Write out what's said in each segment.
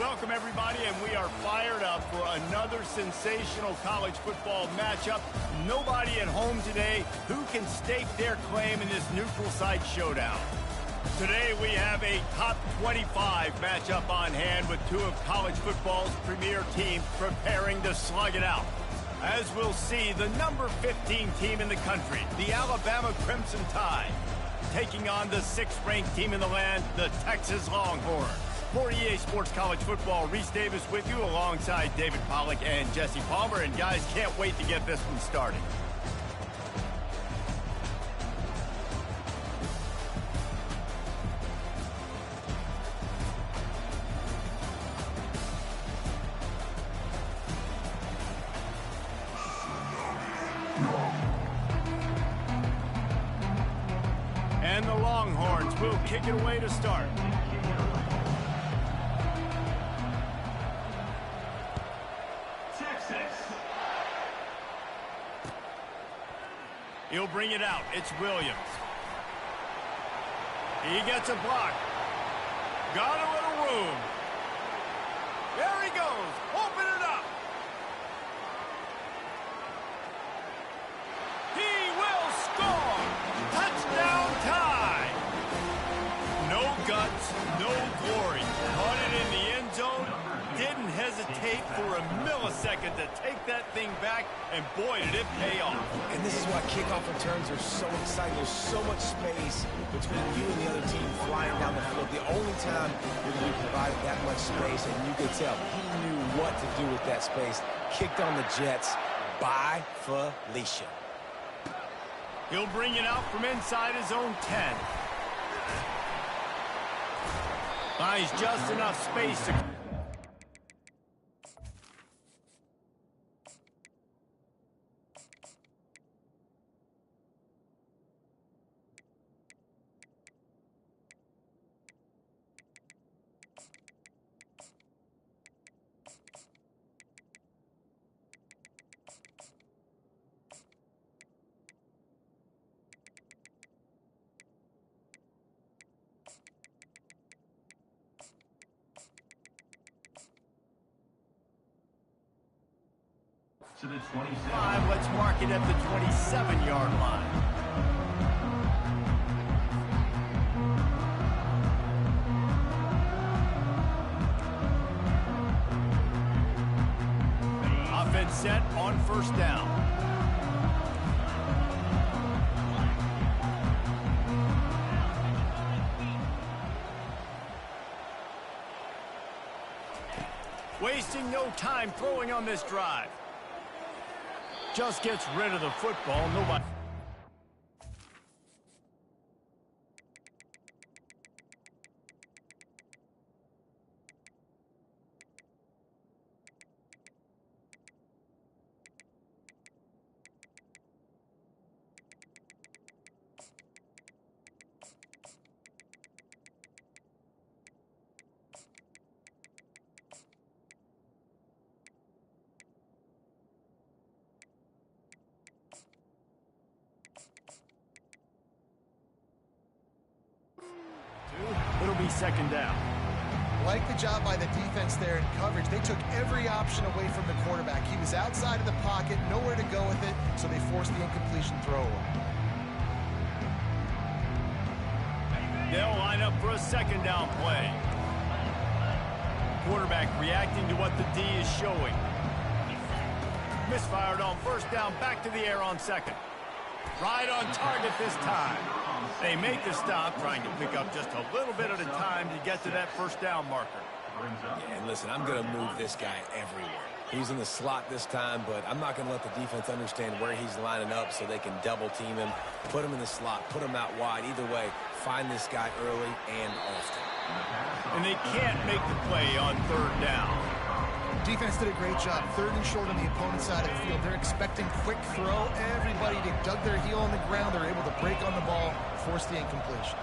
Welcome, everybody, and we are fired up for another sensational college football matchup. Nobody at home today who can stake their claim in this neutral site showdown. Today, we have a top 25 matchup on hand with two of college football's premier teams preparing to slug it out. As we'll see, the number 15 team in the country, the Alabama Crimson Tide, taking on the 6th-ranked team in the land, the Texas Longhorns. For EA Sports College Football, Reese Davis with you alongside David Pollack and Jesse Palmer. And guys, can't wait to get this one started. And the Longhorns will kick it away to start. He'll bring it out. It's Williams. He gets a block. Got a little room. There he goes. Open it up. He will score. Touchdown tie. No guts, no glory. Caught it in the end zone. Didn't hesitate for a millisecond to take that thing back, and boy, did it pay off. And this is why kickoff returns are so exciting. There's so much space between you and the other team flying down the field. The only time you're going to be provided that much space, and you could tell he knew what to do with that space. Kicked on the Jets by Felicia. He'll bring it out from inside his own 10. Finds just enough space to... To the 27. Let's mark it at the 27-yard line. Offense set on first down. Wasting no time throwing on this drive. Just gets rid of the football. Nobody. It'll be second down. Like the job by the defense there in coverage. They took every option away from the quarterback. He was outside of the pocket, nowhere to go with it, so they forced the incompletion throw away. They'll line up for a second down play. Quarterback reacting to what the D is showing. Misfired on first down, back to the air on second. Right on target this time. They make the stop, trying to pick up just a little bit at a time to get to that first down marker. Yeah, and listen, I'm going to move this guy everywhere. He's in the slot this time, but I'm not going to let the defense understand where he's lining up so they can double team him, put him in the slot, put him out wide. Either way, find this guy early and often. And they can't make the play on third down. Defense did a great job. Third and short on the opponent's side of the field. They're expecting quick throw. Everybody dug their heel on the ground. They're able to break on the ball, force the incompletion.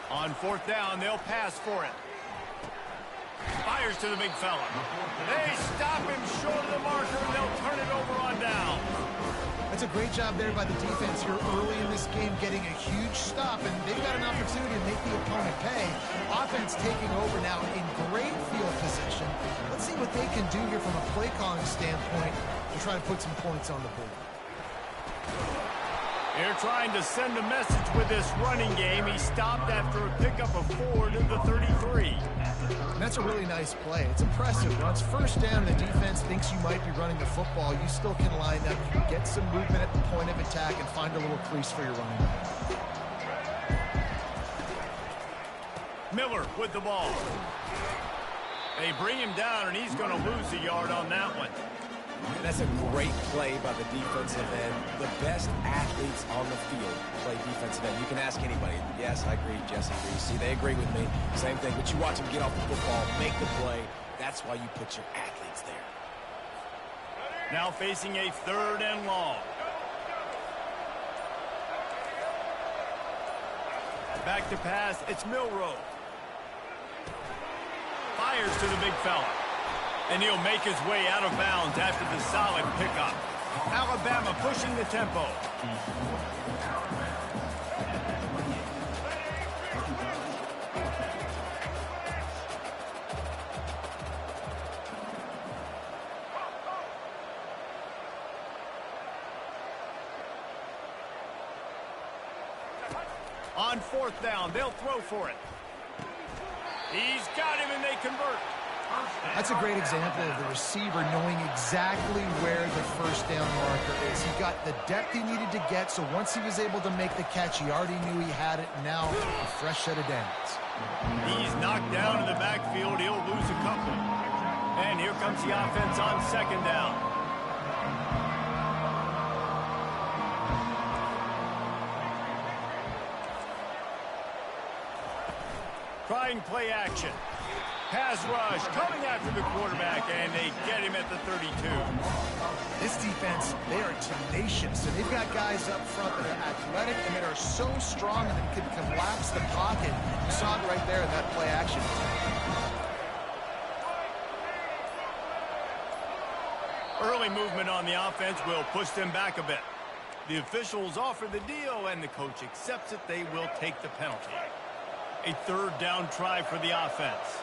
On fourth down, they'll pass for it. Fires to the big fella. They stop him short of the marker, and they'll turn it over on down. That's a great job there by the defense here early in this game, getting a huge stop, and they've got an opportunity to make the opponent pay. Offense taking over now in great field position. Let's see what they can do here from a play calling standpoint to try to put some points on the board. They're trying to send a message with this running game. He stopped after a pickup of 4 to the 33. And that's a really nice play. It's impressive. Once first down, the defense thinks you might be running the football. You still can line up, get some movement at the point of attack, and find a little crease for your running back. Miller with the ball. They bring him down, and he's going to lose a yard on that one. And that's a great play by the defensive end. The best athletes on the field play defensive end. You can ask anybody. Yes, I agree. Jesse agrees. See, they agree with me. Same thing. But you watch them get off the football, make the play. That's why you put your athletes there. Now facing a 3rd and long. Back to pass. It's Milroe. Fires to the big fella. And he'll make his way out of bounds after the solid pickup. Alabama pushing the tempo. On 4th down, they'll throw for it. He's got him, and they convert. That's a great example of the receiver knowing exactly where the first down marker is. He got the depth he needed to get, so once he was able to make the catch, he already knew he had it. Now, a fresh set of downs. He's knocked down in the backfield. He'll lose a couple. And here comes the offense on 2nd down. Trying play action. Pass rush coming after the quarterback, and they get him at the 32. This defense, they are tenacious, and they've got guys up front that are athletic and that are so strong that can collapse the pocket. You saw it right there in that play action. Early movement on the offense will push them back a bit. The officials offer the deal, and the coach accepts it. They will take the penalty. A 3rd down try for the offense.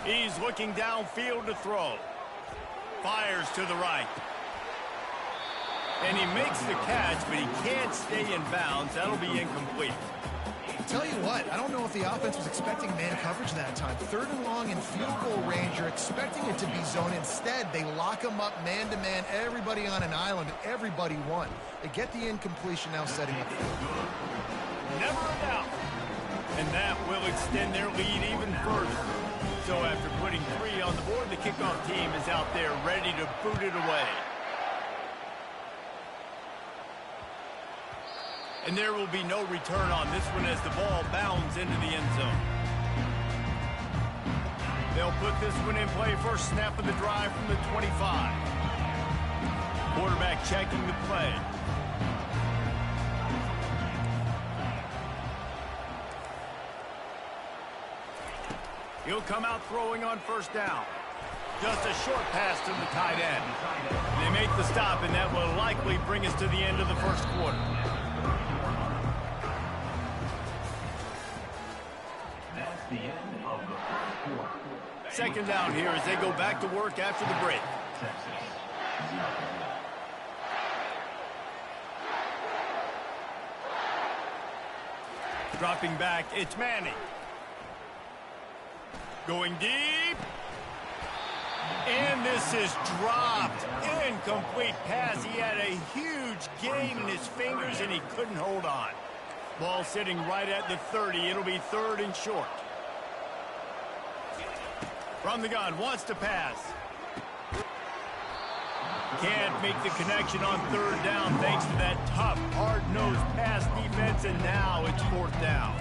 He's looking downfield to throw. Fires to the right. And he makes the catch, but he can't stay in bounds. That'll be incomplete. I'll tell you what, I don't know if the offense was expecting man coverage that time. 3rd and long in field goal range, you're expecting it to be zone. Instead, they lock them up man-to-man, everybody on an island, and everybody won. They get the incompletion now setting up. Never a doubt. And that will extend their lead even further. So after putting 3 on the board, the kickoff team is out there ready to boot it away. And there will be no return on this one as the ball bounds into the end zone. They'll put this one in play. First snap of the drive from the 25. Quarterback checking the play. He'll come out throwing on 1st down. Just a short pass to the tight end. They make the stop, and that will likely bring us to the end of the 1st quarter. That's the end of the 1st quarter. 2nd down here as they go back to work after the break. Dropping back, it's Manning. Going deep. And this is dropped. Incomplete pass. He had a huge gain in his fingers, and he couldn't hold on. Ball sitting right at the 30. It'll be 3rd and short. From the gun, wants to pass. Can't make the connection on 3rd down thanks to that tough, hard-nosed pass defense, and now it's 4th down.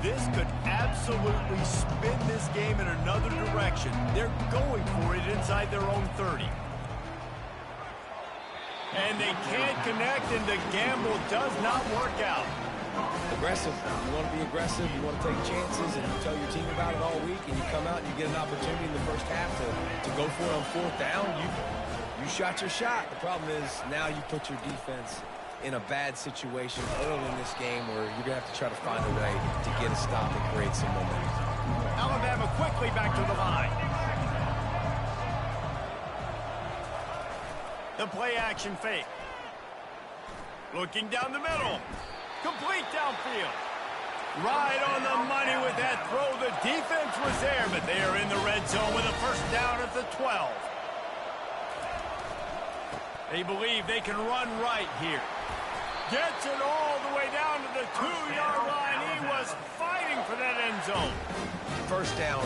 This could absolutely spin this game in another direction. They're going for it inside their own 30. And they can't connect, and the gamble does not work out. Aggressive. You want to be aggressive. You want to take chances, and you tell your team about it all week, and you come out and you get an opportunity in the first half to go for it on fourth down. You shot your shot. The problem is now you put your defense in a bad situation early in this game where you're going to have to try to find a way to get a stop and create some momentum. Alabama quickly back to the line. The play-action fake. Looking down the middle. Complete downfield. Right on the money with that throw. The defense was there, but they are in the red zone with a first down at the 12. They believe they can run right here. Gets it all the way down to the 2-yard line. He was fighting for that end zone. First down,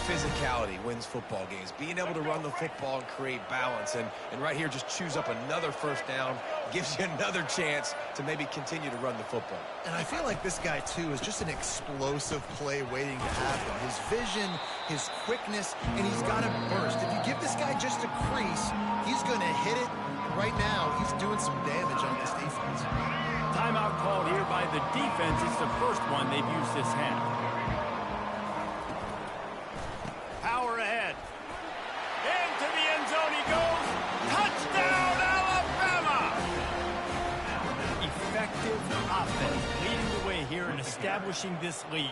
physicality wins football games. Being able to run the football and create balance. And right here, just choose up another first down. Gives you another chance to maybe continue to run the football. And I feel like this guy, too, is just an explosive play waiting to happen. His vision, his quickness, and he's got a burst. If you give this guy just a crease, he's going to hit it. And right now, he's doing some damage on this defense. Timeout called here by the defense. It's the first one they've used this half. Power ahead. Into the end zone he goes. Touchdown, Alabama! Effective offense leading the way here and establishing this lead.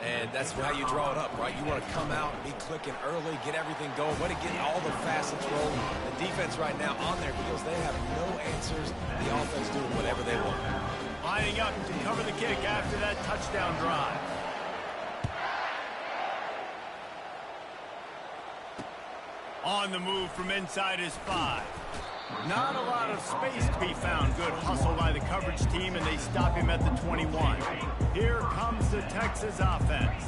And that's how you draw it up, right? You want to come out and be clicking early, get everything going, want to get all the facets rolling. The defense right now on their heels, they have no answers. The offense doing whatever they want. Lining up to cover the kick after that touchdown drive. On the move from inside his 5. Not a lot of space to be found. Good hustle by the coverage team, and they stop him at the 21. Here comes the Texas offense.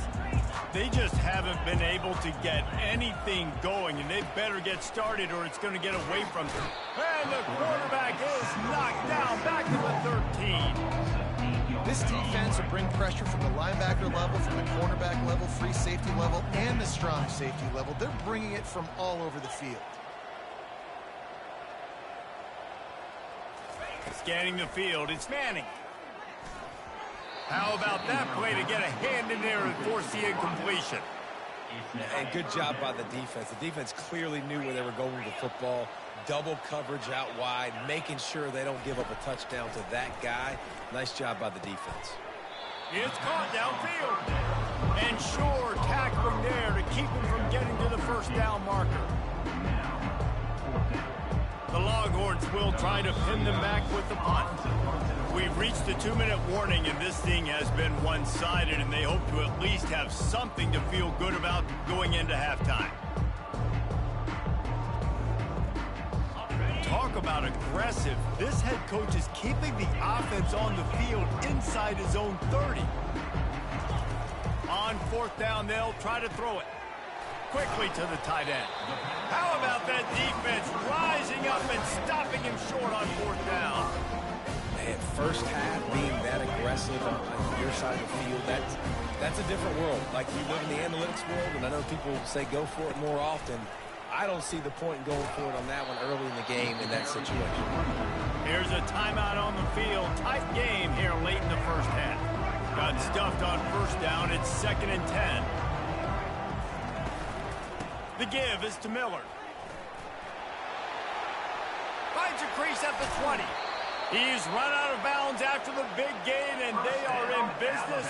They just haven't been able to get anything going, and they better get started or it's going to get away from them. And the quarterback is knocked down back to the 13. This defense will bring pressure from the linebacker level, from the cornerback level, free safety level, and the strong safety level. They're bringing it from all over the field. Scanning the field, it's Manning. How about that play to get a hand in there and force the incompletion? And good job by the defense. The defense clearly knew where they were going with the football. Double coverage out wide, making sure they don't give up a touchdown to that guy. Nice job by the defense. It's caught downfield. And sure, tackling there to keep him from getting to the first down marker. The Longhorns will try to pin them back with the punt. We've reached the 2-minute warning, and this thing has been one-sided, and they hope to at least have something to feel good about going into halftime. Talk about aggressive. This head coach is keeping the offense on the field inside his own 30. On fourth down, they'll try to throw it. Quickly to the tight end. How about that defense rising up and stopping him short on fourth down? Man, first half being that aggressive on your side of the field, that's a different world. Like, you live in the analytics world, and I know people say go for it more often. I don't see the point in going for it on that one early in the game in that situation. Here's a timeout on the field. Tight game here late in the first half. Got stuffed on first down. It's 2nd and 10. The give is to Miller. Finds a crease at the 20. He's run out of bounds after the big gain, and they are in business.